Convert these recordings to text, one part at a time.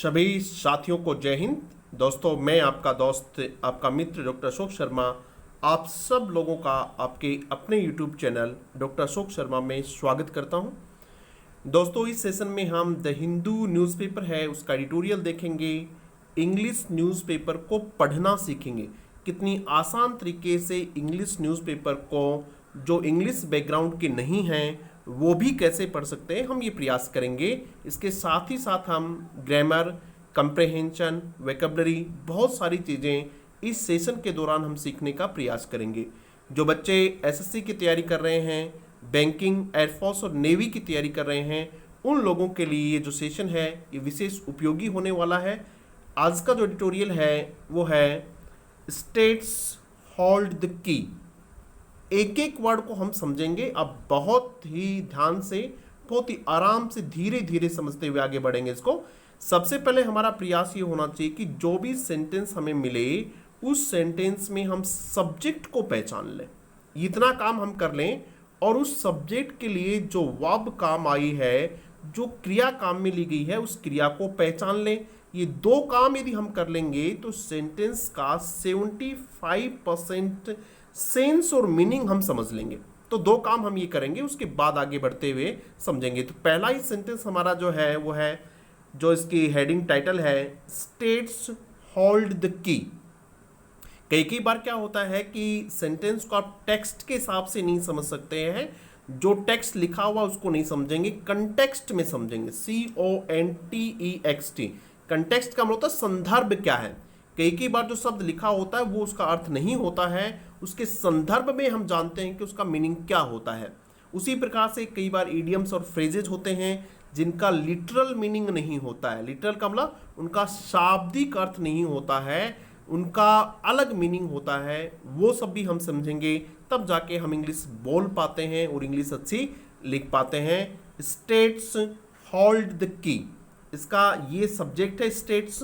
सभी साथियों को जय हिंद। दोस्तों, मैं आपका दोस्त आपका मित्र डॉक्टर अशोक शर्मा आप सब लोगों का आपके अपने YouTube channel doctor Ashok Sharma में स्वागत करता हूं। दोस्तों, इस सेशन में हम द हिंदू न्यूज़पेपर है उसका एडिटोरियल देखेंगे, इंग्लिश न्यूज़पेपर को पढ़ना सीखेंगे। कितनी आसान तरीके से इंग्लिश न्यूज़पेपर को जो इंग्लिश बैकग्राउंड के नहीं हैं वो भी कैसे पढ़ सकते हैं, हम ये प्रयास करेंगे। इसके साथ ही साथ हम ग्रामर, कंप्रहेंशन, वोकैबुलरी बहुत सारी चीज़ें इस सेशन के दौरान हम सीखने का प्रयास करेंगे। जो बच्चे एसएससी की तैयारी कर रहे हैं, बैंकिंग, एयरफोर्स और नेवी की तैयारी कर रहे हैं, उन लोगों के लिए ये जो सेशन है ये विशेष उपयोगी होने वाला है। आज का जो एडिटोरियल है वो है स्टेट्स होल्ड द की। एक एक वर्ड को हम समझेंगे। अब बहुत ही ध्यान से, बहुत ही आराम से, धीरे धीरे समझते हुए आगे बढ़ेंगे इसको। सबसे पहले हमारा प्रयास ये होना चाहिए कि जो भी सेंटेंस हमें मिले उस सेंटेंस में हम सब्जेक्ट को पहचान लें। इतना काम हम कर लें और उस सब्जेक्ट के लिए जो वर्ब काम आई है, जो क्रिया काम में ली गई है, उस क्रिया को पहचान लें। ये दो काम यदि हम कर लेंगे तो सेंटेंस का 75% सेंस और मीनिंग हम समझ लेंगे। तो दो काम हम ये करेंगे, उसके बाद आगे बढ़ते हुए समझेंगे। तो पहला ही सेंटेंस हमारा जो है वो है, जो इसकी हेडिंग टाइटल है, स्टेट्स होल्ड द की। कई बार क्या होता है कि सेंटेंस को आप टेक्स्ट के हिसाब से नहीं समझ सकते हैं, जो टेक्स्ट लिखा हुआ उसको नहीं समझेंगे, कंटेक्स्ट में समझेंगे। CONTEXT। कंटेक्स्ट का मतलब होता है संदर्भ क्या है। कई बार जो शब्द लिखा होता है वो उसका अर्थ नहीं होता है, उसके संदर्भ में हम जानते हैं कि उसका मीनिंग क्या होता है। उसी प्रकार से कई बार इडियम्स और फ्रेजेज होते हैं जिनका लिटरल मीनिंग नहीं होता है। लिटरल का मतलब उनका शाब्दिक अर्थ नहीं होता है, उनका अलग मीनिंग होता है। वो सब भी हम समझेंगे, तब जाके हम इंग्लिश बोल पाते हैं और इंग्लिश अच्छी लिख पाते हैं। स्टेट्स होल्ड द की, इसका ये सब्जेक्ट है। स्टेट्स,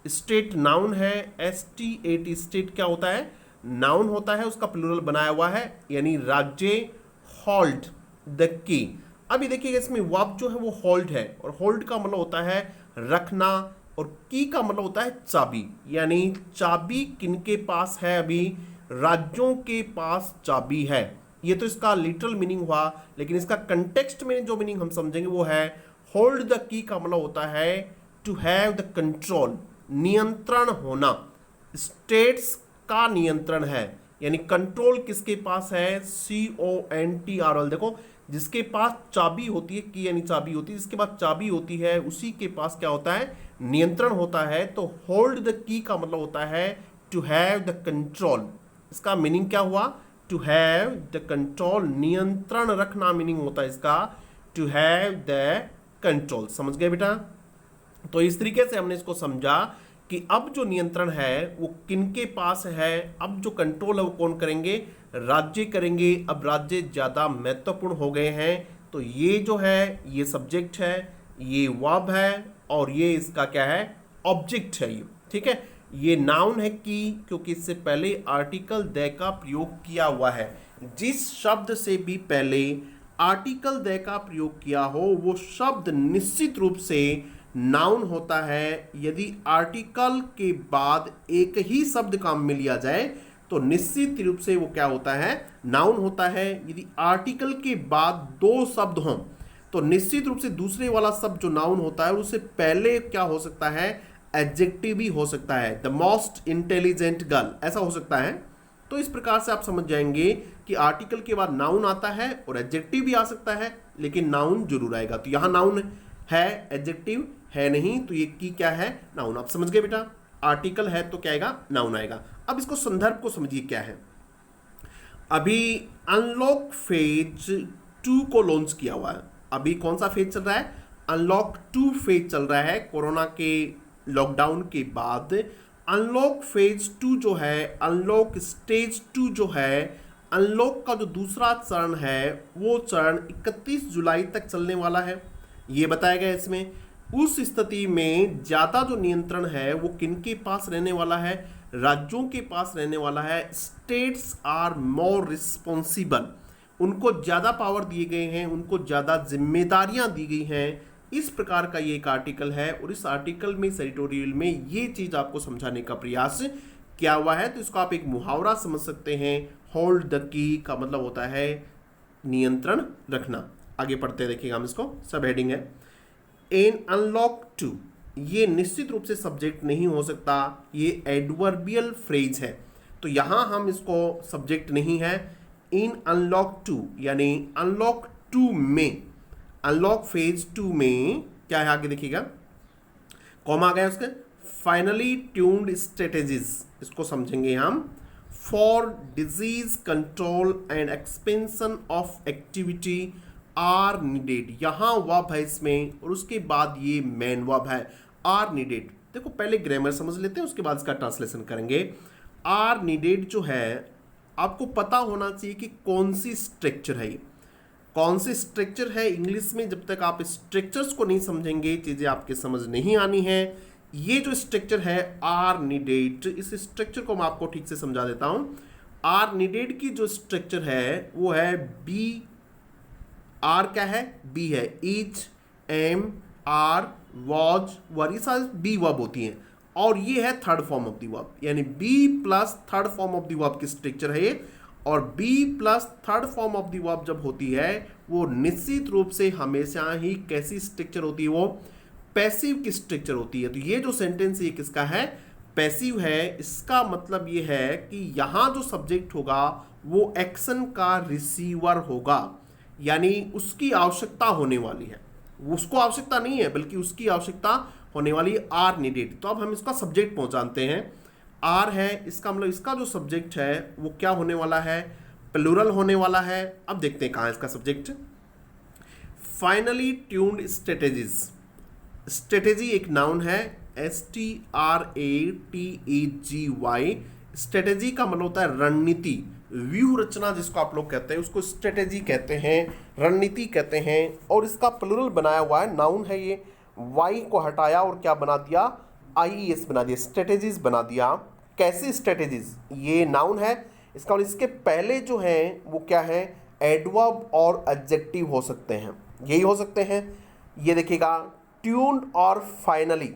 स्टेट नाउन है, STAT। स्टेट क्या होता है? नाउन होता है, उसका प्लूरल बनाया हुआ है, यानी राज्य। Hold the key. अभी देखिए इसमें वर्ब जो है वो होल्ड है, और होल्ड का मतलब होता है रखना, और की का मतलब होता है चाबी। यानी चाबी किनके पास है? अभी राज्यों के पास चाबी है। ये तो इसका लिटरल मीनिंग हुआ, लेकिन इसका कंटेक्स्ट में जो मीनिंग हम समझेंगे वो है, होल्ड द की का मतलब होता है टू हैव द कंट्रोल, नियंत्रण होना। स्टेट्स का नियंत्रण है, यानी कंट्रोल किसके पास है? CONTROL। देखो, जिसके पास चाबी होती है, की यानी चाबी होती है, जिसके पास चाबी होती है उसी के पास क्या होता है? नियंत्रण होता है। तो होल्ड द की का मतलब होता है टू हैव द कंट्रोल। इसका मीनिंग क्या हुआ? टू हैव द कंट्रोल, नियंत्रण रखना मीनिंग होता है इसका, टू हैव द कंट्रोल। समझ गए बेटा? तो इस तरीके से हमने इसको समझा कि अब जो नियंत्रण है वो किनके पास है। अब जो कंट्रोल है वो कौन करेंगे? राज्य करेंगे। अब राज्य ज़्यादा महत्वपूर्ण हो गए हैं, तो ये जो है ये सब्जेक्ट है, ये वर्ब है, और ये इसका क्या है? ऑब्जेक्ट है ये। ठीक है, ये नाउन है की, क्योंकि इससे पहले आर्टिकल द का प्रयोग किया हुआ है। जिस शब्द से भी पहले आर्टिकल द का प्रयोग किया हो वो शब्द निश्चित रूप से नाउन होता है। यदि आर्टिकल के बाद एक ही शब्द काम में लिया जाए तो निश्चित रूप से वो क्या होता है? नाउन होता है। यदि आर्टिकल के बाद दो शब्द हों तो निश्चित रूप से दूसरे वाला शब्द जो नाउन होता है उससे पहले क्या हो सकता है? एडजेक्टिव भी हो सकता है। द मोस्ट इंटेलिजेंट गर्ल, ऐसा हो सकता है। तो इस प्रकार से आप समझ जाएंगे कि आर्टिकल के बाद नाउन आता है और एडजेक्टिव भी आ सकता है, लेकिन नाउन जरूर आएगा। तो यहां नाउन है, एडजेक्टिव है नहीं, तो ये की क्या है? नाउन। आप समझ गए बेटा? आर्टिकल है तो क्या आएगा? नाउन आएगा। अब इसको संदर्भ को समझिए क्या है। अभी अनलॉक फेज 2 को लॉन्च किया हुआ है। अभी कौन सा फेज चल रहा है? अनलॉक 2 फेज चल रहा है। कोरोना के लॉकडाउन के बाद अनलॉक फेज 2 जो है, अनलॉक स्टेज 2 जो है, अनलॉक का जो दूसरा चरण है वो चरण 31 जुलाई तक चलने वाला है, ये बताया गया इसमें। उस स्थिति में ज्यादा जो नियंत्रण है वो किनके पास रहने वाला है? राज्यों के पास रहने वाला है। स्टेट्स आर मोर रिस्पॉन्सिबल, उनको ज्यादा पावर दिए गए हैं, उनको ज्यादा जिम्मेदारियां दी गई हैं इस प्रकार का ये एक आर्टिकल है और इस आर्टिकल में, इस एडिटोरियल में ये चीज आपको समझाने का प्रयास किया हुआ है। तो इसको आप एक मुहावरा समझ सकते हैं। होल्ड द की का मतलब होता है नियंत्रण रखना। आगे पढ़ते देखिएगा हम इसको, सब हेडिंग है एन अनलॉक टू। ये निश्चित रूप से सब्जेक्ट नहीं हो सकता, ये एडवर्बियल फ्रेज है, तो यहां हम इसको सब्जेक्ट नहीं है। इन अनलॉक टू यानी अनलॉक टू में, अनलॉक फेज 2 में क्या है आगे देखिएगा, कॉमा आ गया उसके, फाइनली ट्यून्ड स्ट्रेटेजीज, इसको समझेंगे हम, for disease control and expansion of activity are needed. यहां वर्ब है इसमें और उसके बाद ये मेन वर्ब है आर नीडेड। देखो पहले ग्रामर समझ लेते हैं, उसके बाद इसका ट्रांसलेशन करेंगे। आर नीडेड जो है, आपको पता होना चाहिए कि कौन सी स्ट्रक्चर है, ये कौन सी स्ट्रक्चर है। इंग्लिश में जब तक आप स्ट्रक्चर्स को नहीं समझेंगे, चीजें आपके समझ नहीं आनी है। ये जो स्ट्रक्चर है आर नीडेड, इस स्ट्रक्चर को मैं आपको ठीक से समझा देता हूं। आर नीडेड की जो स्ट्रक्चर है वो है बी, आर क्या है, बी है, is, am, are, was, were, ये सारी बी वर्ब होती हैं और ये है third form of the verb, यानी be plus third form of the verb की स्ट्रक्चर है ये। और be plus third form of the verb जब होती है वो निश्चित रूप से हमेशा ही कैसी स्ट्रक्चर होती है, वो पैसिव की स्ट्रक्चर होती है। तो ये जो सेंटेंस ये किसका है, पैसिव है। इसका मतलब ये है कि यहां जो सब्जेक्ट होगा वो एक्शन का रिसीवर होगा, यानी उसकी आवश्यकता होने वाली है, उसको आवश्यकता नहीं है बल्कि उसकी आवश्यकता होने वाली आर नीडेड। तो अब हम इसका सब्जेक्ट पहुंचाते हैं। आर है, इसका मतलब इसका जो सब्जेक्ट है वो क्या होने वाला है, प्लूरल होने वाला है। अब देखते हैं कहां है इसका subject. Finally tuned strategies, strategy एक नाउन है, STRATEGY। स्ट्रेटेजी का मतलब होता है रणनीति, व्यूह रचना जिसको आप लोग कहते हैं उसको स्ट्रेटेजी कहते हैं, रणनीति कहते हैं। और इसका प्लूरल बनाया हुआ है, नाउन है ये, वाई को हटाया और क्या बना दिया, IES बना दिया, स्ट्रेटेजीज बना दिया। कैसे स्ट्रेटेजीज, ये नाउन है, इसका मतलब इसके पहले जो हैं वो क्या है, एडवर्ब और एडजेक्टिव हो सकते हैं, यही हो सकते हैं। ये देखिएगा ट्यून्ड और फाइनली,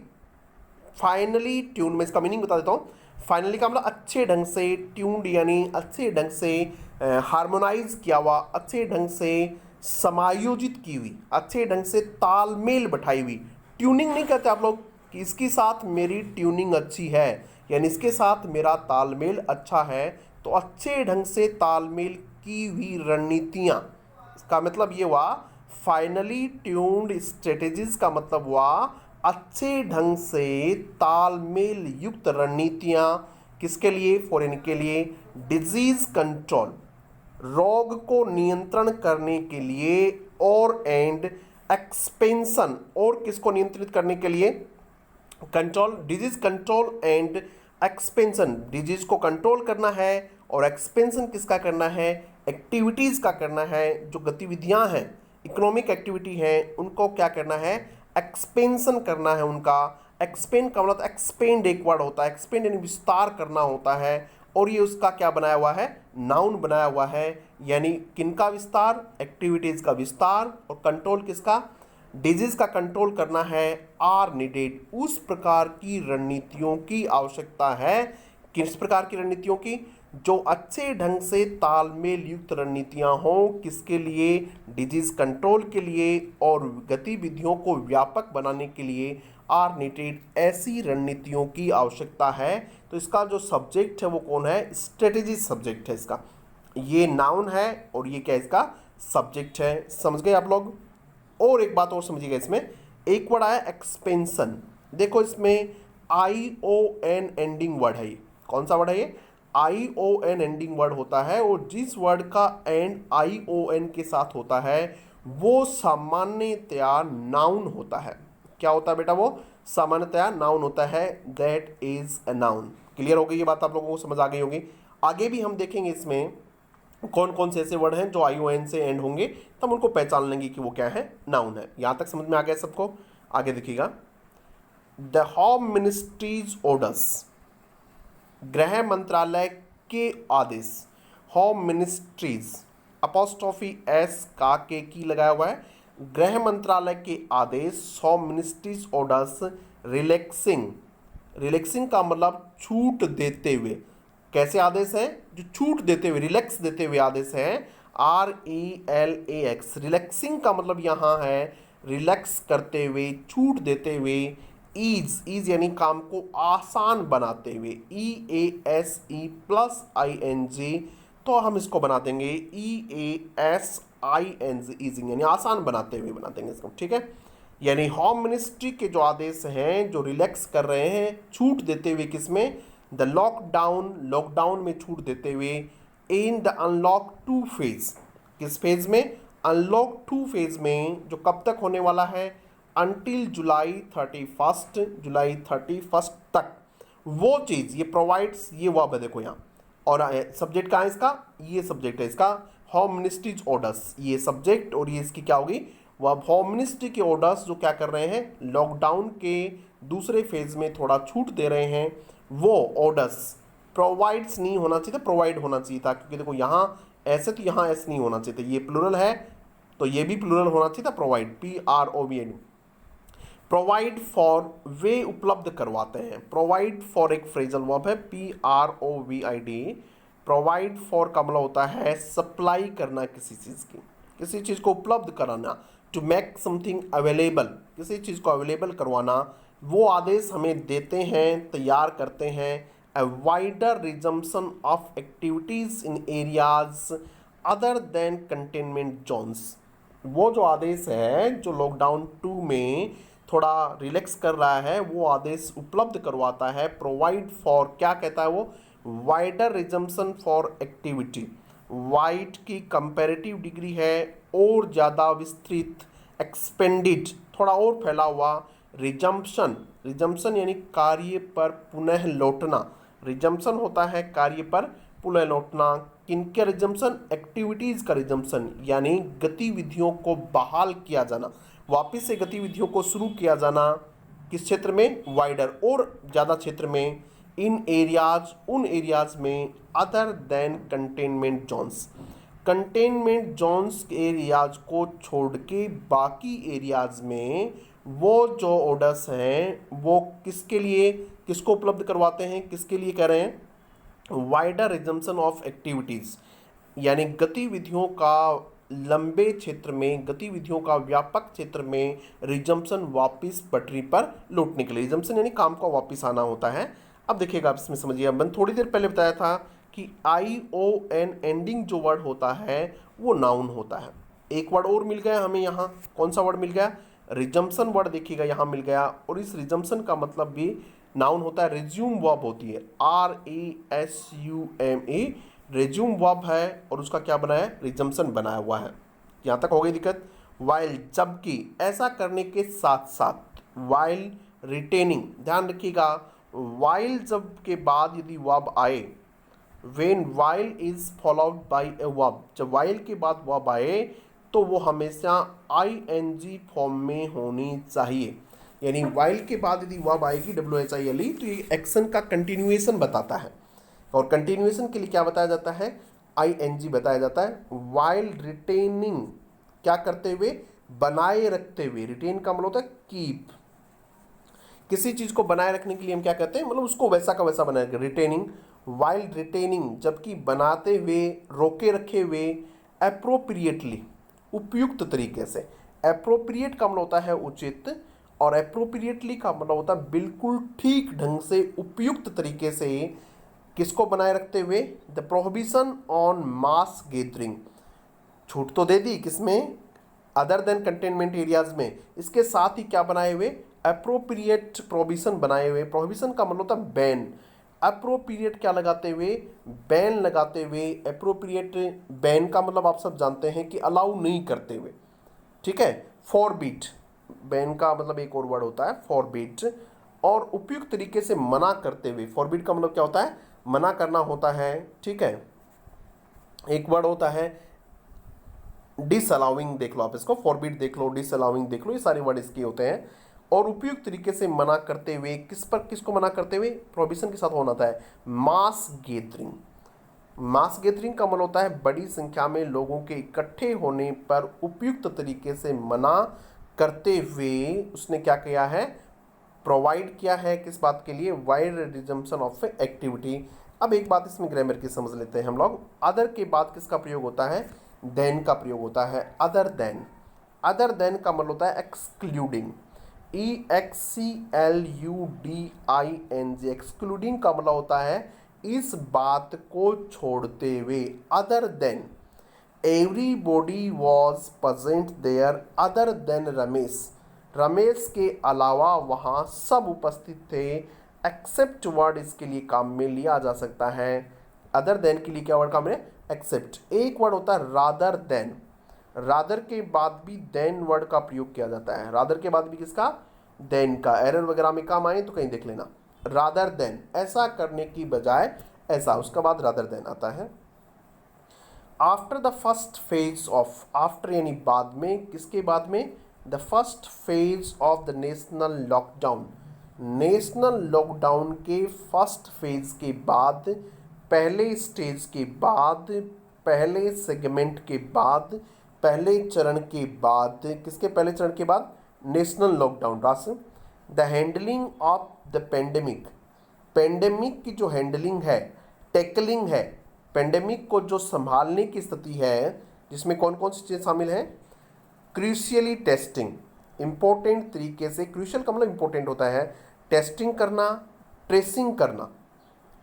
फाइनली ट्यून में इसका मीनिंग बता देता हूँ। फाइनली का मतलब अच्छे ढंग से, ट्यून्ड यानी अच्छे ढंग से हार्मोनाइज किया हुआ, अच्छे ढंग से समायोजित की हुई, अच्छे ढंग से तालमेल बैठाई हुई। ट्यूनिंग नहीं कहते आप लोग कि इसके साथ मेरी ट्यूनिंग अच्छी है, यानी इसके साथ मेरा तालमेल अच्छा है, तो अच्छे ढंग से तालमेल की हुई रणनीतियाँ, इसका मतलब ये हुआ फाइनली ट्यून्ड स्ट्रेटेजीज का मतलब हुआ अच्छे ढंग से तालमेल युक्त रणनीतियाँ, किसके लिए, फॉर इनके लिए, डिजीज कंट्रोल, रोग को नियंत्रण करने के लिए, और एंड एक्सपेंशन, और किसको नियंत्रित करने के लिए, control, disease control and expansion, disease को कंट्रोल करना है और एक्सपेंशन किसका करना है, एक्टिविटीज़ का करना है। जो गतिविधियां हैं, इकोनॉमिक एक्टिविटी हैं, उनको क्या करना है, एक्सपेंशन करना है उनका। एक्सपेंड का मतलब एक्सपेंड एक वर्ड होता है, एक्सपेंड यानी विस्तार करना होता है, और ये उसका क्या बनाया हुआ है, नाउन बनाया हुआ है, यानी किनका विस्तार, एक्टिविटीज़ का विस्तार, और कंट्रोल किसका, डिजीज का कंट्रोल करना है, आर नीडेड, उस प्रकार की रणनीतियों की आवश्यकता है। किस प्रकार की रणनीतियों की, जो अच्छे ढंग से तालमेल युक्त रणनीतियां हों, किसके लिए, डिजीज कंट्रोल के लिए और गतिविधियों को व्यापक बनाने के लिए आर नीडेड, ऐसी रणनीतियों की आवश्यकता है। तो इसका जो सब्जेक्ट है वो कौन है, स्ट्रेटेजी सब्जेक्ट है इसका, ये नाउन है और ये क्या है, इसका सब्जेक्ट है। समझ गए आप लोग। और एक बात और समझिएगा, इसमें एक वर्ड आया एक्सपेंशन। देखो इसमें ION एंडिंग वर्ड है, ये कौन सा वर्ड है, ये ION एंडिंग वर्ड होता है, और जिस वर्ड का एंड ION के साथ होता है वो सामान्यतया नाउन होता है। क्या होता है बेटा, वो सामान्यतया नाउन होता है, that is a noun. Clear हो गई ये बात, आप लोगों को समझ आ गई होगी। आगे भी हम देखेंगे इसमें कौन कौन से ऐसे वर्ड हैं जो ION से एंड होंगे, तब उनको पहचान लेंगे कि वो क्या है, नाउन है। यहां तक समझ में आ गया सबको। आगे देखिएगा, द होम मिनिस्ट्रीज ऑर्डर्स, गृह मंत्रालय के आदेश, होम मिनिस्ट्रीज, अपोस्ट्रोफी S का के की लगाया हुआ है, गृह मंत्रालय के आदेश होम मिनिस्ट्रीज ऑर्डर्स रिलैक्सिंग का मतलब छूट देते हुए। कैसे आदेश है? जो छूट देते हुए, रिलैक्स देते हुए आदेश है। RELAX, रिलैक्सिंग का मतलब यहाँ है रिलैक्स करते हुए, छूट देते हुए। ईज यानी काम को आसान बनाते हुए, EASE+ING, तो हम इसको बना देंगे EASING, ईजिंग यानी आसान बनाते हुए बना देंगे इसको, ठीक है। यानी होम मिनिस्ट्री के जो आदेश हैं जो रिलैक्स कर रहे हैं, छूट देते हुए, किसमें? द लॉकडाउन में छूट देते हुए। इन द अनलॉक 2 फेज, किस फेज में? अनलॉक 2 फेज में, जो कब तक होने वाला है? अंटिल जुलाई 31 तक। वो चीज़ ये प्रोवाइड्स, ये वर्ब है देखो यहाँ, और सब्जेक्ट कहाँ है इसका? ये सब्जेक्ट है इसका, होम मिनिस्ट्रीज ऑर्डर्स, ये सब्जेक्ट और ये इसकी क्या होगी? वर्ब। होम मिनिस्ट्री के ऑर्डर्स जो क्या कर रहे हैं? लॉकडाउन के दूसरे फेज में थोड़ा छूट दे रहे हैं। वो ऑर्डर्स प्रोवाइड्स नहीं होना चाहिए था, प्रोवाइड होना चाहिए था, क्योंकि देखो यहाँ ऐसे, तो यहाँ ऐसे नहीं होना चाहिए था, ये प्लूरल है तो ये भी प्लूरल होना चाहिए था, प्रोवाइड, PROVID। प्रोवाइड फॉर, वे उपलब्ध करवाते हैं। प्रोवाइड फॉर एक फ्रेजल वर्ब है, PROVID। प्रोवाइड फॉर का मतलब होता है सप्लाई करना किसी चीज़ की, किसी चीज़ को उपलब्ध कराना। टू मेक समथिंग अवेलेबल, किसी चीज़ को अवेलेबल करवाना। वो आदेश हमें देते हैं, तैयार करते हैं। a wider resumption of activities in areas other than containment zones। वो जो आदेश है जो लॉकडाउन 2 में थोड़ा रिलैक्स कर रहा है, वो आदेश उपलब्ध करवाता है। प्रोवाइड फॉर क्या कहता है वो? Wider resumption for activity. Wide की कंपैरेटिव डिग्री है और ज़्यादा विस्तृत, एक्सपेंडिड थोड़ा और फैला हुआ। रिजम्पशन यानी कार्य पर पुनः लौटना। रिजम्पशन होता है कार्य पर पुनः लौटना। किनके रिजम्पशन? एक्टिविटीज़ का रिजम्पशन, यानी गतिविधियों को बहाल किया जाना, वापस से गतिविधियों को शुरू किया जाना। किस क्षेत्र में? वाइडर, और ज़्यादा क्षेत्र में। इन एरियाज, उन एरियाज में। Other than containment zones, containment Jones areas को छोड़ के बाकी एरियाज में वो जो ऑर्डर्स हैं वो किसके लिए, किसको उपलब्ध करवाते हैं, किसके लिए कह रहे हैं? वाइडर रिजम्पशन ऑफ एक्टिविटीज़, यानी गतिविधियों का लंबे क्षेत्र में, गतिविधियों का व्यापक क्षेत्र में रिजम्पशन, वापस पटरी पर लौटने के लिए। रिजम्पशन यानी काम का वापस आना होता है। अब देखिएगा, आप इसमें समझिए, मैंने थोड़ी देर पहले बताया था कि ION एंडिंग जो वर्ड होता है वो नाउन होता है। एक वर्ड और मिल गया हमें यहाँ, कौन सा वर्ड मिल गया? रिजम्पशन वर्ड देखिएगा यहाँ मिल गया, और इस रिजम्पशन का मतलब भी नाउन होता है, रिज्यूम वर्ब होती है, RESUME, रिज्यूम वर्ब है, और उसका क्या बना है? रिजम्पशन बनाया हुआ है। यहाँ तक हो गई दिक्कत? वाइल, जबकि, ऐसा करने के साथ साथ। वाइल रिटेनिंग, ध्यान रखिएगा, वाइल जब के बाद यदि वर्ब आए, when while is followed by a verb, जब वाइल के बाद वर्ब आए तो वो हमेशा ING फॉर्म में होनी चाहिए। यानी वाइल के बाद यदि वर्ब आएगी WHILE, तो ये एक्शन का कंटिन्यूएशन बताता है, और कंटिन्यूएशन के लिए क्या बताया जाता है? ING बताया जाता है। वाइल रिटेनिंग, क्या करते हुए? बनाए रखते हुए। रिटेन का मतलब होता है कीप, किसी चीज़ को बनाए रखने के लिए हम क्या कहते हैं? मतलब उसको वैसा का वैसा बनाए रखें, रिटेनिंग। वाइल रिटेनिंग, जबकि बनाते हुए, रोके रखे हुए। एप्रोप्रिएटली, उपयुक्त तरीके से। एप्रोप्रिएट का मतलब होता है उचित, और एप्रोप्रिएटली का मतलब होता है बिल्कुल ठीक ढंग से, उपयुक्त तरीके से। किसको बनाए रखते हुए? The prohibition on mass gathering, छूट तो दे दी, किसमें? अदर देन कंटेनमेंट एरियाज में। इसके साथ ही क्या बनाए हुए? अप्रोप्रिएट प्रोहिबिशन बनाए हुए। प्रोहिबिशन का मतलब होता है बैन, अप्रोप्रिएट क्या लगाते हुए? बैन लगाते हुए। अप्रोप्रिएट बैन का मतलब आप सब जानते हैं कि अलाउ नहीं करते हुए, ठीक है। फॉरबिड, बैन का मतलब एक और वर्ड होता है फॉरबिड, और उपयुक्त तरीके से मना करते हुए। फॉरबिड का मतलब क्या होता है? मना करना होता है, ठीक है। एक वर्ड होता है डिसअलाउइंग, देख लो आप इसको, फॉरबिड देख लो, डिसअलाउइंग देख लो, ये सारे वर्ड इसके होते हैं। और उपयुक्त तरीके से मना करते हुए, किस पर, किसको मना करते हुए? प्रोहिबिशन के साथ होना था, मास गैदरिंग। मास गैदरिंग का मतलब होता है बड़ी संख्या में लोगों के इकट्ठे होने पर उपयुक्त तरीके से मना करते हुए उसने क्या किया है, प्रोवाइड किया है किस बात के लिए, वाइड रिजम्पशन ऑफ एक्टिविटी। अब एक बात इसमें ग्रामर की समझ लेते हैं हम लोग। अदर के बाद किसका प्रयोग होता है, देन का प्रयोग होता है। अदर देन, अदर देन का मतलब होता है एक्सक्लूडिंग, EXCLUDING, एक्सक्लूडिंग का मतलब होता है इस बात को छोड़ते हुए। Other than everybody was present there other than Ramesh, Ramesh के अलावा वहाँ सब उपस्थित थे। एक्सेप्ट वर्ड इसके लिए काम में लिया जा सकता है। अदर देन के लिए क्या वर्ड काम है, एक्सेप्ट। एक वर्ड होता है रादर देन, रादर के बाद भी देन वर्ड का प्रयोग किया जाता है। रादर के बाद भी किसका, देन का। एरर वगैरह में काम आए तो कहीं देख लेना। रादर देन, ऐसा करने की बजाय ऐसा, उसका बाद रादर देन आता है। After the first phase of, after यानी बाद में, किसके बाद में, the first phase of the national lockdown, national lockdown के फर्स्ट फेज के बाद, पहले स्टेज के बाद, पहले सेगमेंट के बाद, पहले चरण के बाद, किसके पहले चरण के बाद, नेशनल लॉकडाउन राष्ट्र। The handling of the pandemic, pandemic की जो हैंडलिंग है, टैकलिंग है, पेंडेमिक को जो संभालने की स्थिति है, जिसमें कौन कौन सी चीज़ शामिल है, क्रूशियली टेस्टिंग, इंपॉर्टेंट तरीके से, क्रूशियल का मतलब इंपॉर्टेंट होता है, टेस्टिंग करना, ट्रेसिंग करना।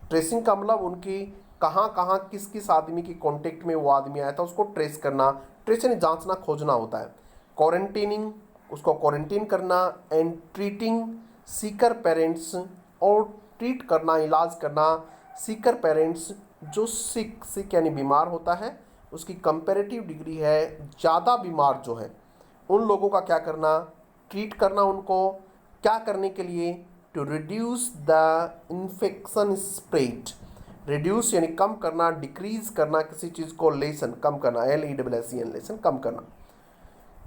ट्रेसिंग का मतलब उनकी कहाँ कहाँ किस किस आदमी की कांटेक्ट में वो आदमी आया था उसको ट्रेस करना, ट्रेस यानी जांचना खोजना होता है। क्वारंटीनिंग, उसको क्वारंटीन करना। एंड ट्रीटिंग सीकर पेरेंट्स, और ट्रीट करना, इलाज करना सीकर पेरेंट्स, जो सिक यानी बीमार होता है, उसकी कंपैरेटिव डिग्री है ज़्यादा बीमार जो है उन लोगों का क्या करना, ट्रीट करना उनको, क्या करने के लिए, to reduce the infection spread, reduce यानी कम करना, डिक्रीज करना किसी चीज़ को, लेसन कम करना, LESSEN लेसन कम करना।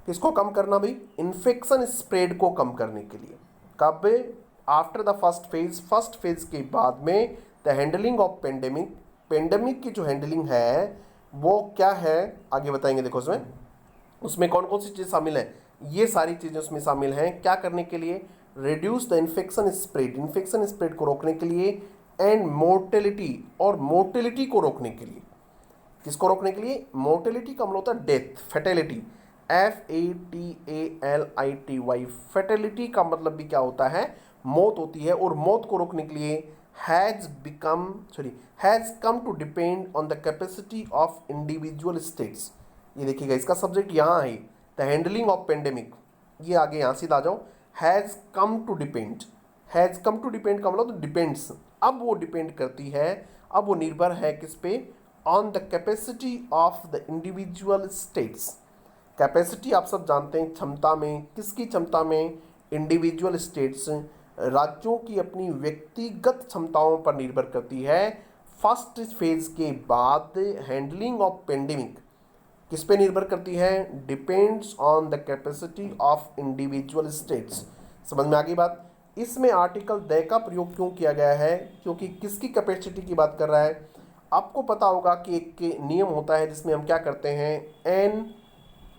किसको कम करना भाई, इन्फेक्शन स्प्रेड को कम करने के लिए। कब, after the first phase, first phase के बाद में, the handling of pandemic, pandemic की जो हैंडलिंग है वो क्या है आगे बताएंगे। देखो उसमें उसमें कौन कौन सी चीज़ शामिल है, ये सारी चीज़ें उसमें शामिल हैं। क्या करने के लिए, reduce the infection spread, infection spread को रोकने के लिए, एंड मोर्टेलिटी, और मोर्टेलिटी को रोकने के लिए। किसको रोकने के लिए, मोर्टेलिटी का मतलब होता है डेथ, फैटेलिटी, FATALITY, फैटेलिटी का मतलब भी क्या होता है, मौत होती है। और मौत को रोकने के लिए has come to depend on the capacity of individual states. ये देखिएगा इसका सब्जेक्ट यहाँ है, द हैंडलिंग ऑफ पेंडेमिक, ये आगे यहाँ सीधा आ जाओ। Has come to depend, has come to depend का मतलब तो डिपेंड्स, अब वो डिपेंड करती है, अब वो निर्भर है किस पे, on the capacity of the individual states. Capacity आप सब जानते हैं, क्षमता में, किसकी क्षमता में, इंडिविजुअल स्टेट्स, राज्यों की अपनी व्यक्तिगत क्षमताओं पर निर्भर करती है। फर्स्ट फेज के बाद हैंडलिंग ऑफ पेंडेमिक किस पे निर्भर करती है, depends on the capacity of individual states. समझ में आ गई बात। इसमें आर्टिकल द का प्रयोग क्यों किया गया है, क्योंकि किसकी कैपेसिटी की बात कर रहा है। आपको पता होगा कि एक नियम होता है जिसमें हम क्या करते हैं,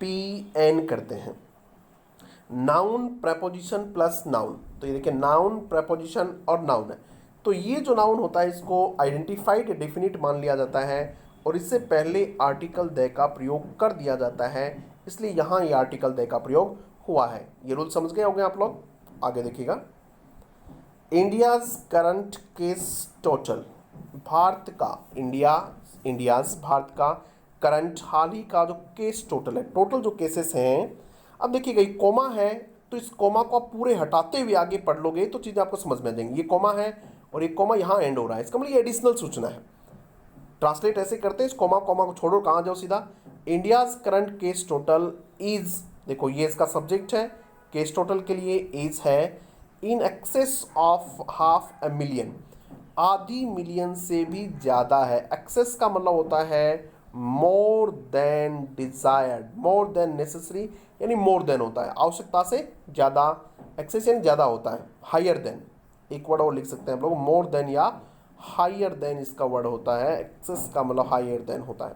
NP-N करते हैं, नाउन प्रपोजिशन प्लस नाउन। तो ये देखिए नाउन प्रपोजिशन और नाउन है, तो ये जो नाउन होता है इसको आइडेंटिफाइड डेफिनिट मान लिया जाता है और इससे पहले आर्टिकल द का प्रयोग कर दिया जाता है, इसलिए यहाँ ये आर्टिकल द का प्रयोग हुआ है। ये रूल समझ गए होंगे आप लोग। आगे देखिएगा, India's current case total, Bharat का, भारत का करंट हाल ही का जो केस टोटल है, टोटल जो केसेस हैं। अब देखिएगा ये कोमा है, तो इस कोमा को आप पूरे हटाते हुए आगे पढ़ लोगे तो चीज़ें आपको समझ में आ जाएंगी। ये कोमा है और ये कोमा यहाँ एंड हो रहा है, इसका मतलब ये एडिशनल सूचना है। ट्रांसलेट ऐसे करते हैं, इस कोमा को छोड़ो, कहाँ जाओ सीधा, India's current case total is, देखो ये इसका सब्जेक्ट है, केस टोटल के लिए इज है, इन एक्सेस ऑफ 500 मिलियन, आधी मिलियन से भी ज़्यादा है। एक्सेस का मतलब होता है more than desired, more than necessary, यानी मोर देन होता है आवश्यकता से ज़्यादा, एक्सेस यानी ज़्यादा होता है, हायर देन, एक वर्ड और लिख सकते हैं हम लोग, मोर देन या हायर देन इसका वर्ड होता है, एक्सेस का मतलब हायर देन होता है।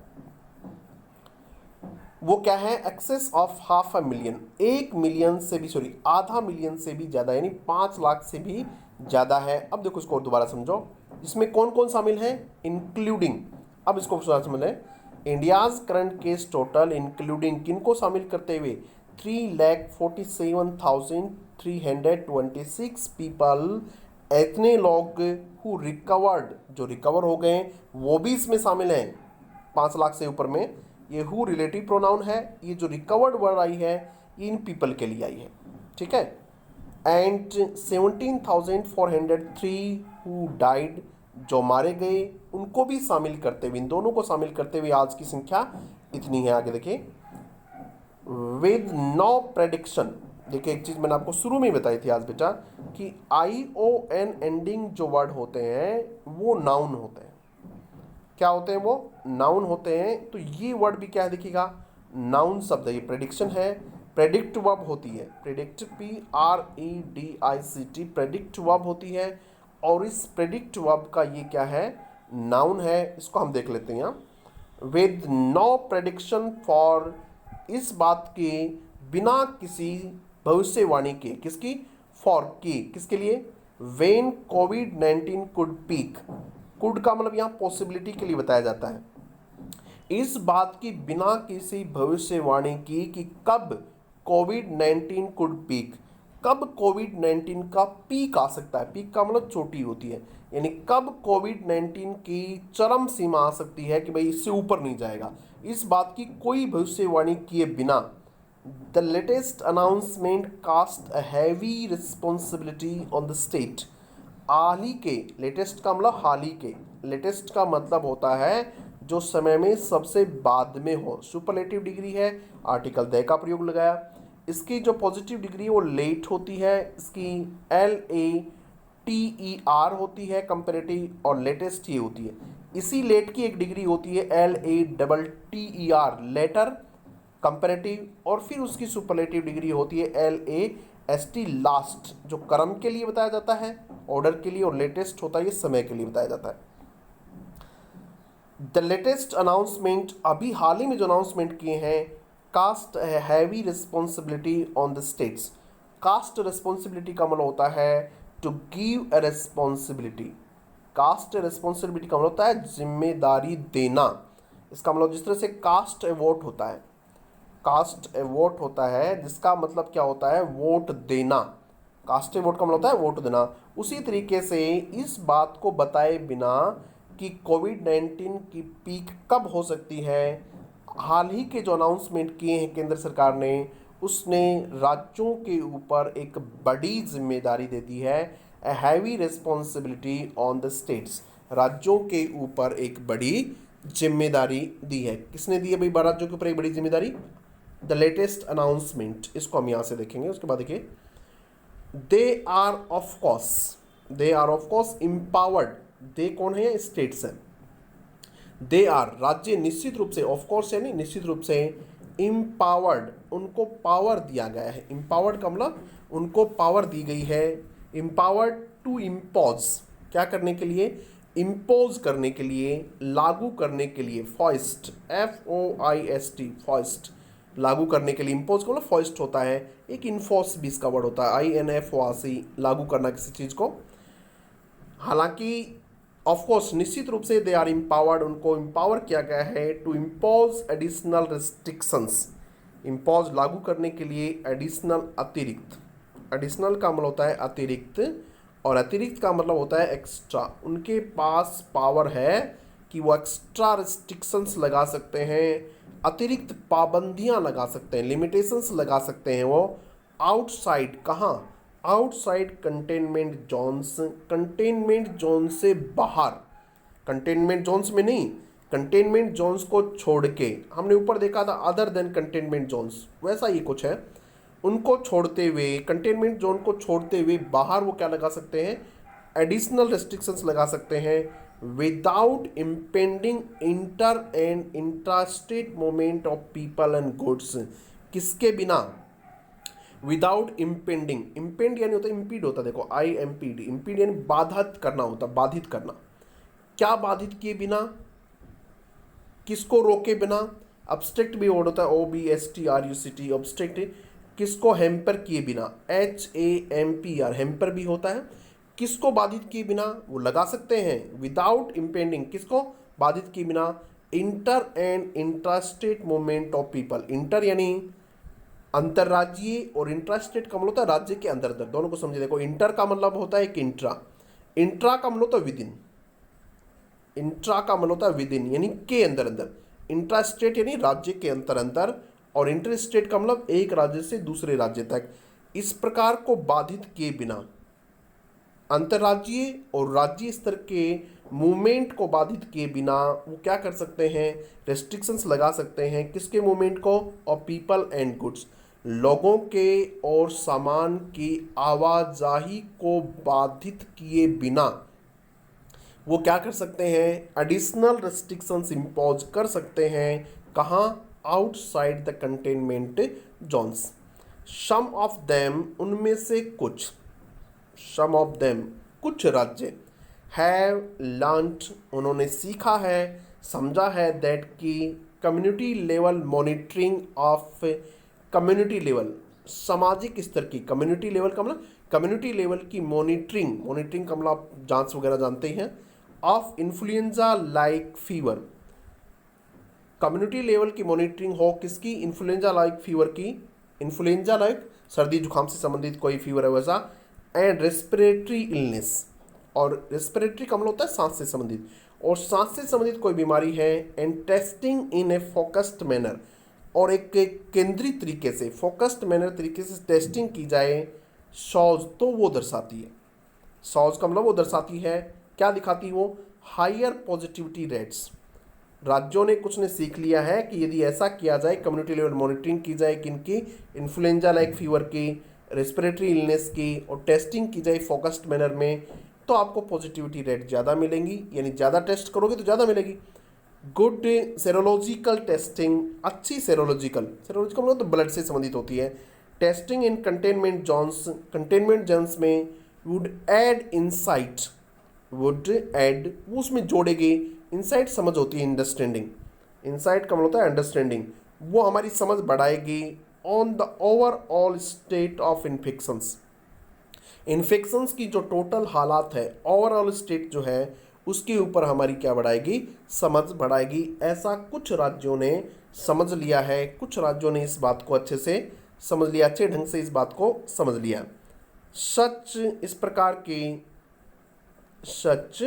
वो क्या है, एक्सेस ऑफ 500,000, 1 मिलियन से भी, सॉरी, आधा मिलियन से भी ज़्यादा, यानी 5 लाख से भी ज़्यादा है। अब देखो इसको और दोबारा समझो, इसमें कौन कौन शामिल है, इंक्लूडिंग। अब इसको समझ, India's current case total including किनको शामिल करते हुए, 3,47,326 पीपल, इतने लोग हु रिकवर्ड, जो रिकवर हो गए वो भी इसमें शामिल हैं 5 लाख से ऊपर में। ये हु रिलेटिव प्रोनाउन है, ये जो रिकवर्ड वर्ड आई है ये इन पीपल के लिए आई है, ठीक है। एंड 17,403 हु डाइड, जो मारे गए उनको भी शामिल करते हुए, इन दोनों को शामिल करते हुए आज की संख्या इतनी है। आगे देखिए, विद नो प्रेडिक्शन। देखिए एक चीज मैंने आपको शुरू में बताई थी आज बेटा कि ION एंडिंग जो वर्ड होते हैं वो नाउन होते हैं। क्या होते हैं वो, नाउन होते हैं। तो ये वर्ड भी क्या है देखिएगा, नाउन शब्द है। ये प्रेडिक्शन है, प्रेडिक्ट वर्ब होती है, प्रेडिक्ट PREDICT, प्रेडिक्ट वर्ब होती है। और इस प्रेडिक्ट वर्ब का ये क्या है, नाउन है। इसको हम देख लेते हैं। विद नो प्रेडिक्शन फॉर, इस बात के बिना किसी भविष्यवाणी के, किसकी, फॉर की, किसके लिए, when COVID-19 could peak. Could का मतलब यहाँ पॉसिबिलिटी के लिए बताया जाता है। इस बात की बिना किसी भविष्यवाणी की कि कब COVID-19 कुड पीक, कब COVID-19 का पीक आ सकता है। पीक का मतलब चोटी होती है, यानी कब COVID-19 की चरम सीमा आ सकती है कि भाई इससे ऊपर नहीं जाएगा। इस बात की कोई भविष्यवाणी किए बिना the latest announcement cast a heavy responsibility on the state. हाल ही के, लेटेस्ट का मतलब हाल ही के, लेटेस्ट का मतलब होता है जो समय में सबसे बाद में हो। सुपरलेटिव डिग्री है, आर्टिकल द का प्रयोग लगाया। इसकी जो पॉजिटिव डिग्री है वो लेट होती है, इसकी LATER होती है कंपेरेटिव, और लेटेस्ट ये होती है। इसी लेट की एक डिग्री होती है LATTER, लेटर, कंपेरेटिव, और फिर उसकी सुपरलेटिव डिग्री होती है LAST, लास्ट, जो क्रम के लिए बताया जाता है, ऑर्डर के लिए, और लेटेस्ट होता है ये समय के लिए बताया जाता है। द लेटेस्ट अनाउंसमेंट, अभी हाल ही में जो अनाउंसमेंट किए हैं, cast heavy responsibility on the states. Cast responsibility का मतलब होता है to give a responsibility. Cast responsibility का मतलब होता है जिम्मेदारी देना। इसका मतलब जिस तरह से कास्ट ए वोट होता है, कास्ट ए वोट होता है जिसका मतलब क्या होता है, वोट देना। कास्ट ए वोट का मतलब होता है वोट देना। उसी तरीके से इस बात को बताए बिना कि COVID-19 की पीक कब हो सकती है, हाल ही के जो अनाउंसमेंट किए हैं केंद्र सरकार ने, उसने राज्यों के ऊपर एक बड़ी जिम्मेदारी दे दी है। A heavy responsibility on the states, राज्यों के ऊपर एक बड़ी जिम्मेदारी दी है। किसने दी है भाई राज्यों के ऊपर एक बड़ी जिम्मेदारी, द लेटेस्ट अनाउंसमेंट। इसको हम यहाँ से देखेंगे। उसके बाद देखिए, they are of course empowered. They कौन है, स्टेट्स है। दे आर, राज्य निश्चित रूप से, ऑफ कोर्स यानी निश्चित रूप से, इम्पावर्ड, उनको पावर दिया गया है। इम्पावर्ड का मतलब उनको पावर दी गई है। इम्पावर्ड टू इम्पोज, क्या करने के लिए, इम्पोज करने के लिए, लागू करने के लिए। फॉइस्ट, FOIST, फॉइस्ट, लागू करने के लिए। इम्पोज का मतलब फॉइस्ट होता है। एक इन्फोर्स भी इसका वर्ड होता है, INFORC, लागू करना किसी चीज़ को। हालांकि ऑफकोर्स निश्चित रूप से दे आर इम्पावर्ड, उनको इम्पावर किया गया है to impose additional restrictions. Impose लागू करने के लिए, एडिशनल अतिरिक्त। एडिशनल का मतलब होता है अतिरिक्त, और अतिरिक्त का मतलब होता है एक्स्ट्रा। उनके पास पावर है कि वो एक्स्ट्रा रिस्ट्रिक्शंस लगा सकते हैं, अतिरिक्त पाबंदियां लगा सकते हैं, लिमिटेशंस लगा सकते हैं वो आउटसाइड, कहाँ, outside containment zones, containment zone से बाहर। कंटेनमेंट जोन्स में नहीं, कंटेनमेंट जोन्स को छोड़ के। हमने ऊपर देखा था अदर देन कंटेनमेंट जोन्स, वैसा ही कुछ है। उनको छोड़ते हुए, कंटेनमेंट जोन को छोड़ते हुए बाहर वो क्या लगा सकते हैं, एडिशनल रेस्ट्रिक्शंस लगा सकते हैं। Without impending inter and intrastate movement of people and goods, किसके बिना, विदाउट इम्पेंडिंग। इम्पेंड यानी होता है इम्पीड होता है, देखो IMPD, इम्पीड यानी बाधित करना होता है, बाधित करना। क्या बाधित किए बिना, किसको रोके बिना। ऑब्स्ट्रक्ट भी वर्ड होता है, OBSTRUCT, ऑब्स्ट्रक्ट। किसको हैम्पर किए बिना, HAMPR, हैम्पर भी होता है। किसको बाधित किए बिना, वो लगा सकते हैं विदाउट इम्पेंडिंग, किसको बाधित किए बिना, inter and intrastate movement of people. Inter यानी अंतरराज्यीय और इंट्रास्टेट का मतलब होता है राज्य के अंदर अंदर, दोनों को समझे। देखो इंटर का मतलब होता है कि इंट्रा, इंट्रा का मतलब होता है विद इन, इंट्रा का मतलब होता है विद इन यानी के अंदर अंदर, इंट्रास्टेट यानी राज्य के अंतर अंतर, और इंटर स्टेट का मतलब एक राज्य से दूसरे राज्य तक। इस प्रकार को बाधित किए बिना, अंतर्राज्यीय और राज्य स्तर के मूवमेंट को बाधित किए बिना वो क्या कर सकते हैं, रेस्ट्रिक्शंस लगा सकते हैं। किसके मूवमेंट को, और पीपल एंड गुड्स, लोगों के और सामान की आवाजाही को बाधित किए बिना वो क्या कर सकते हैं, एडिशनल रेस्ट्रिक्शंस इम्पोज कर सकते हैं। कहाँ, outside the containment zones. Some of them, उनमें से कुछ, सम ऑफ देम कुछ राज्य, हैव लर्न्ड, उन्होंने सीखा है, समझा है, दैट की community level monitoring of, community level सामाजिक स्तर की, कम्युनिटी लेवल का मतलब कम्युनिटी लेवल की मॉनिटरिंग, मॉनिटरिंग का मतलब आप जांच वगैरह जानते हैं, of influenza like fever, community level की मॉनिटरिंग हो किसकी, इन्फ्लुएंजा लाइक फीवर की, इन्फ्लुएंजा लाइक सर्दी जुकाम से संबंधित कोई फीवर है वैसा, एंड रेस्पिरेटरी इलनेस, और रेस्पिरेटरी का मतलब होता है सांस से संबंधित, और सांस से संबंधित कोई बीमारी है, and testing in A focused manner, और एक केंद्रित तरीके से, फोकस्ड मैनर तरीके से टेस्टिंग की जाए, सॉज तो वो दर्शाती है, सॉज का मतलब वो दर्शाती है, क्या दिखाती है वो, हायर पॉजिटिविटी रेट्स। राज्यों ने कुछ ने सीख लिया है कि यदि ऐसा किया जाए, कम्युनिटी लेवल मॉनिटरिंग की जाए किनकी, इन्फ्लुएंजा लाइक फीवर की, रेस्पिरेटरी इलनेस की, और टेस्टिंग की जाए फोकस्ड मैनर में, तो आपको पॉजिटिविटी रेट ज़्यादा मिलेंगी, यानी ज़्यादा टेस्ट करोगे तो ज़्यादा मिलेगी। गुड सेरोलॉजिकल टेस्टिंग, अच्छी सेरोलॉजिकल, सेरोलॉजिकल मतलब तो ब्लड से संबंधित होती है, testing in containment zones, containment zones में, would add insight, would add वो उसमें जोड़ेगी, इंसाइट समझ होती है, अंडरस्टैंडिंग, इंसाइट का मतलब होता है अंडरस्टैंडिंग, वो हमारी समझ बढ़ाएगी, on the overall state of infections, infections की जो टोटल हालात है, ओवरऑल स्टेट जो है उसके ऊपर हमारी क्या बढ़ाएगी, समझ बढ़ाएगी। ऐसा कुछ राज्यों ने समझ लिया है, कुछ राज्यों ने इस बात को अच्छे से समझ लिया, अच्छे ढंग से इस बात को समझ लिया। सच, इस प्रकार की, सच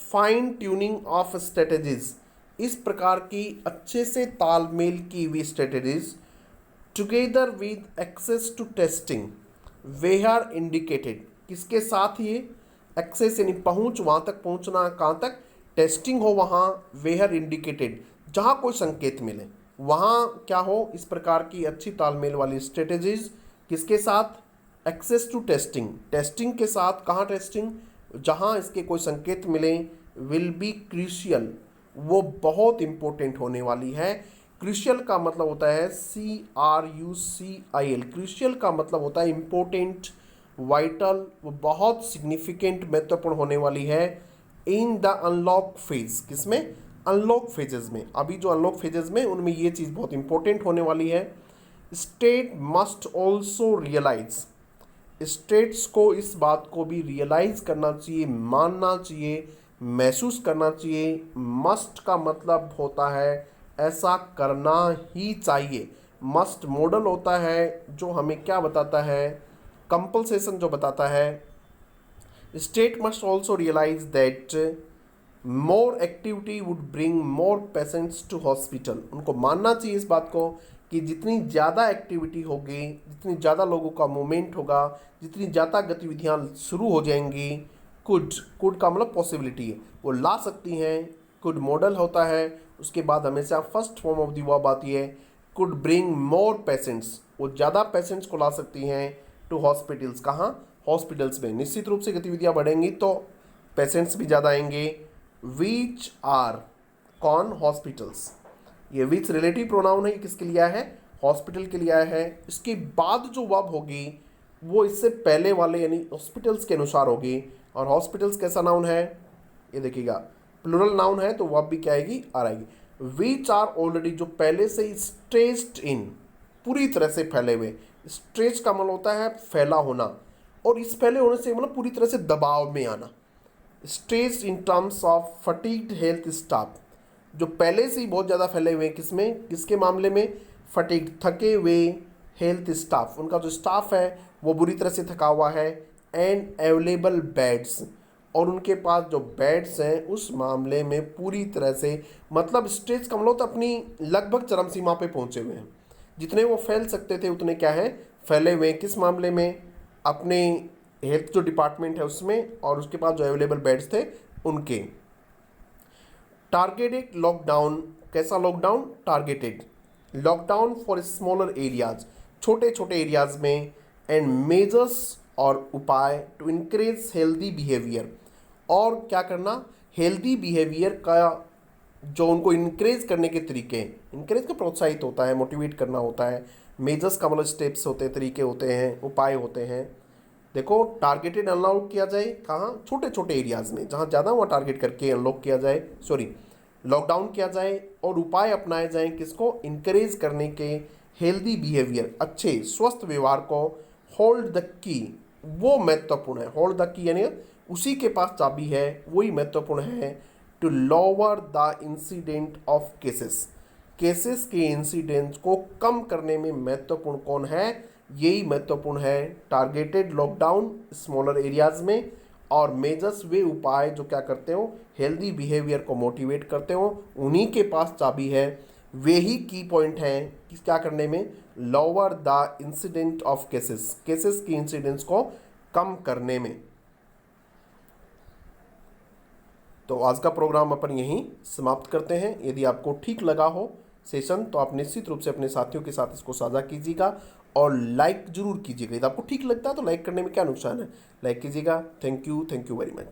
फाइन ट्यूनिंग ऑफ स्ट्रेटेजीज, इस प्रकार की अच्छे से तालमेल की हुई strategies, together with access to testing were indicated, किसके साथ ये एक्सेस यानी पहुंच, वहां तक पहुंचना, कहाँ तक, टेस्टिंग हो वहाँ, वेयर इंडिकेटेड जहाँ कोई संकेत मिले वहाँ क्या हो, इस प्रकार की अच्छी तालमेल वाली स्ट्रेटेजीज किसके साथ, एक्सेस टू टेस्टिंग, टेस्टिंग के साथ, कहाँ टेस्टिंग, जहाँ इसके कोई संकेत मिले, विल बी क्रूशियल, वो बहुत इंपॉर्टेंट होने वाली है। क्रूशियल का मतलब होता है CRUCIL, क्रूशियल का मतलब होता है इंपॉर्टेंट, वाइटल, वो बहुत सिग्निफिकेंट, महत्वपूर्ण होने वाली है। इन द अनलॉक फेज, किसमें, अनलॉक फेजेस में, अभी जो अनलॉक फेजेस में उनमें ये चीज़ बहुत इंपॉर्टेंट होने वाली है। State must also realise, states को इस बात को भी रियलाइज करना चाहिए, मानना चाहिए, महसूस करना चाहिए। मस्ट का मतलब होता है ऐसा करना ही चाहिए, मस्ट मॉडल होता है जो हमें क्या बताता है, कंपल्सेशन जो बताता है। State must also realise that more activity would bring more patients to hospital, उनको मानना चाहिए इस बात को कि जितनी ज़्यादा एक्टिविटी होगी, जितनी ज़्यादा लोगों का मूवमेंट होगा, जितनी ज़्यादा गतिविधियाँ शुरू हो जाएंगी, कुड का मतलब पॉसिबिलिटी है, वो ला सकती हैं। कुड मॉडल होता है, उसके बाद हमेशा first form of the verb आती है। कुड ब्रिंग मोर पेशेंट्स, वो ज़्यादा पेशेंट्स को ला सकती हैं, टू हॉस्पिटल्स, कहाँ, हॉस्पिटल्स में। निश्चित रूप से गतिविधियाँ बढ़ेंगी तो पेशेंट्स भी ज़्यादा आएंगे। विच आर, कौन, हॉस्पिटल्स, ये विच रिलेटिव प्रोनाउन है, ये किसके लिए है, हॉस्पिटल के लिए है। इसके बाद जो वर्ब होगी वो इससे पहले वाले यानी हॉस्पिटल्स के अनुसार होगी, और हॉस्पिटल्स कैसा नाउन है, ये देखिएगा प्लूरल नाउन है तो वर्ब भी क्या आएगी, आर आएगी। विच आर ऑलरेडी, जो पहले से ही स्ट्रेच्ड इन, पूरी तरह से फैले हुए। स्ट्रेच का मतलब होता है फैला होना, और इस फैले होने से मतलब पूरी तरह से दबाव में आना। Stretched in terms of fatigued health staff, जो पहले से ही बहुत ज़्यादा फैले हुए हैं, किसमें, किसके मामले में, फटीग्ड, थके हुए हेल्थ स्टाफ, उनका जो स्टाफ है वो बुरी तरह से थका हुआ है। एंड अवेलेबल बेड्स, और उनके पास जो बेड्स हैं उस मामले में पूरी तरह से, मतलब स्ट्रेच का मतलब तो अपनी लगभग चरम सीमा पे पहुंचे हुए हैं। जितने वो फैल सकते थे उतने क्या है, फैले हुए हैं। किस मामले में, अपने हेल्थ जो डिपार्टमेंट है उसमें, और उसके पास जो अवेलेबल बेड्स थे उनके। टारगेटेड लॉकडाउन, कैसा lockdown, targeted lockdown for smaller areas, छोटे छोटे एरियाज में। एंड मेजर्स, और उपाय टू इंक्रेज हेल्दी बिहेवियर, और क्या करना, हेल्दी बिहेवियर का जो उनको इंक्रेज करने के तरीके, इंक्रेज का प्रोत्साहित होता है, मोटिवेट करना होता है। मेजर्स का मतलब स्टेप्स होते हैं, तरीके होते हैं, उपाय होते हैं। देखो टारगेटेड अनलॉक किया जाए कहाँ, छोटे छोटे एरियाज़ में, जहाँ ज़्यादा वहाँ टारगेट करके अनलॉक किया जाए, सॉरी लॉकडाउन किया जाए, और उपाय अपनाए जाएं किसको, इंकरेज करने के, हेल्दी बिहेवियर, अच्छे स्वस्थ व्यवहार को। होल्ड द की, वो महत्वपूर्ण है, होल्ड द की यानी उसी के पास चाबी है, वही महत्वपूर्ण है। To lower the incident of cases, cases के इंसिडेंट्स को कम करने में महत्वपूर्ण कौन है, यही महत्वपूर्ण है। टारगेटेड लॉकडाउन स्मॉलर एरियाज में, और मेजर्स वे उपाय जो क्या करते हो, हेल्दी बिहेवियर को मोटिवेट करते हो, उन्हीं के पास चाबी है। वे ही की पॉइंट हैं कि क्या करने में, lower the incident of cases, cases की इंसिडेंट्स को कम करने में। तो आज का प्रोग्राम अपन यहीं समाप्त करते हैं। यदि आपको ठीक लगा हो सेशन तो आप निश्चित रूप से अपने साथियों के साथ इसको साझा कीजिएगा, और लाइक जरूर कीजिएगा। यदि आपको ठीक लगता है तो लाइक करने में क्या नुकसान है, लाइक कीजिएगा। Thank you very much.